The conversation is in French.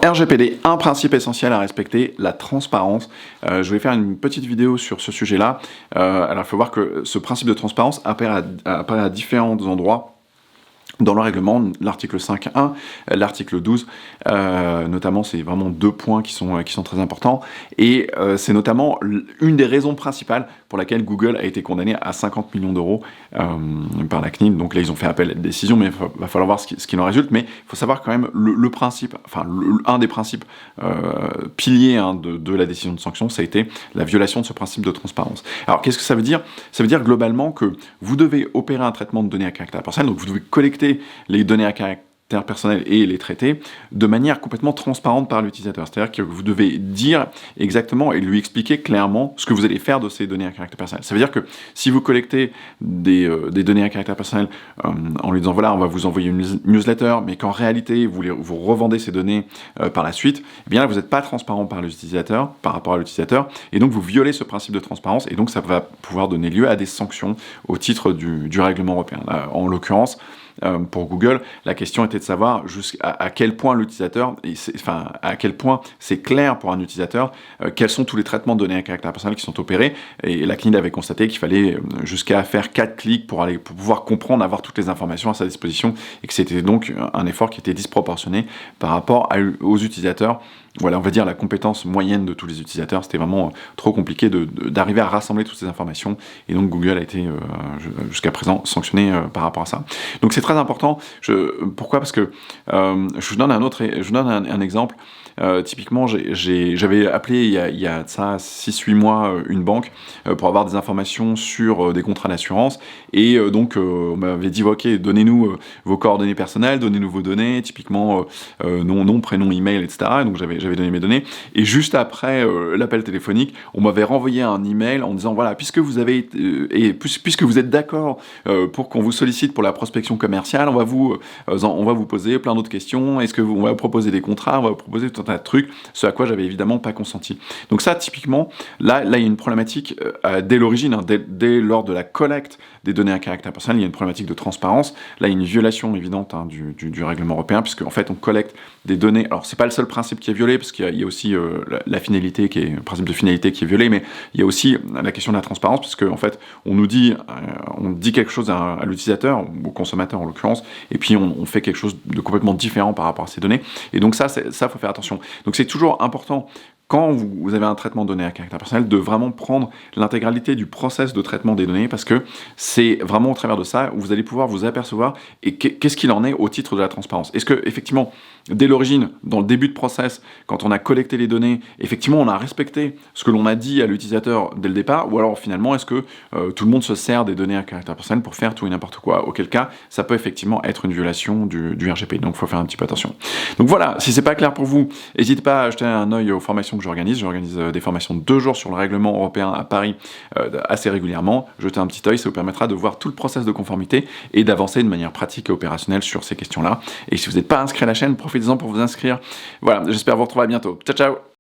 RGPD, un principe essentiel à respecter, la transparence. Je vais faire une petite vidéo sur ce sujet-là. Alors, il faut voir que ce principe de transparence apparaît à différents endroits dans le règlement, l'article 5.1, l'article 12, notamment, c'est vraiment deux points qui sont très importants, et c'est notamment une des raisons principales pour laquelle Google a été condamné à 50 millions d'euros par la CNIL. Donc là, ils ont fait appel à la décision, mais il va falloir voir ce qui en résulte. Mais il faut savoir quand même le principe, enfin, un des principes piliers de la décision de sanction, ça a été la violation de ce principe de transparence. Alors, qu'est-ce que ça veut dire? Ça veut dire globalement que vous devez opérer un traitement de données à caractère personnel, donc vous devez collecter les données à caractère personnel et les traiter de manière complètement transparente par l'utilisateur. C'est-à-dire que vous devez dire exactement et lui expliquer clairement ce que vous allez faire de ces données à caractère personnel. Ça veut dire que si vous collectez des données à caractère personnel en lui disant voilà, on va vous envoyer une newsletter, mais qu'en réalité vous revendez ces données par la suite, eh bien là, vous n'êtes pas transparent par rapport à l'utilisateur, et donc vous violez ce principe de transparence, et donc ça va pouvoir donner lieu à des sanctions au titre du règlement européen. Là, en l'occurrence, pour Google, la question était de savoir à quel point l'utilisateur, à quel point c'est clair pour un utilisateur quels sont tous les traitements de données à caractère personnel qui sont opérés. Et la CNIL avait constaté qu'il fallait jusqu'à faire 4 clics pour pouvoir comprendre, avoir toutes les informations à sa disposition, et que c'était donc un effort qui était disproportionné par rapport aux utilisateurs. Voilà, on va dire la compétence moyenne de tous les utilisateurs. C'était vraiment trop compliqué d'arriver à rassembler toutes ces informations, et donc Google a été jusqu'à présent sanctionné par rapport à ça. Donc c'est très important. Pourquoi? Parce que je vous donne un exemple. Typiquement, j'avais appelé il y a de ça 6-8 mois une banque pour avoir des informations sur des contrats d'assurance, et donc on m'avait dit ok, donnez-nous vos coordonnées personnelles, donnez-nous vos données, typiquement nom, prénom, email, etc. Et donc j'avais donné mes données, et juste après l'appel téléphonique, on m'avait renvoyé un email en disant voilà, puisque vous êtes d'accord pour qu'on vous sollicite pour la prospection commerciale, on va vous poser plein d'autres questions. On va vous proposer des contrats, on va vous proposer tout un tas de trucs, ce à quoi j'avais évidemment pas consenti. Donc ça, typiquement, là il y a une problématique dès l'origine, dès lors de la collecte des données à caractère personnel, il y a une problématique de transparence. Là, il y a une violation évidente du règlement européen, puisque en fait on collecte des données. Alors c'est pas le seul principe qui est violé, parce qu'il y a aussi la finalité, le principe de finalité qui est violé, mais il y a aussi la question de la transparence, parce qu'en fait on dit quelque chose à l'utilisateur, au consommateur en l'occurrence, et puis on fait quelque chose de complètement différent par rapport à ces données. Et donc ça faut faire attention. Donc c'est toujours important, quand vous avez un traitement de données à caractère personnel, de vraiment prendre l'intégralité du process de traitement des données, parce que c'est vraiment au travers de ça où vous allez pouvoir vous apercevoir et qu'est-ce qu'il en est au titre de la transparence. Est-ce que effectivement, dès l'origine, dans le début de process, quand on a collecté les données, effectivement on a respecté ce que l'on a dit à l'utilisateur dès le départ, ou alors finalement est-ce que tout le monde se sert des données à caractère personnel pour faire tout et n'importe quoi, auquel cas ça peut effectivement être une violation du RGPD, donc il faut faire un petit peu attention. Donc voilà, si c'est pas clair pour vous, n'hésitez pas à jeter un œil aux formations que j'organise des formations de 2 jours sur le règlement européen à Paris assez régulièrement. Jetez un petit œil, ça vous permettra de voir tout le process de conformité et d'avancer de manière pratique et opérationnelle sur ces questions-là. Et si vous n'êtes pas inscrit à la chaîne, profitez-en pour vous inscrire. Voilà, j'espère vous retrouver à bientôt. Ciao, ciao!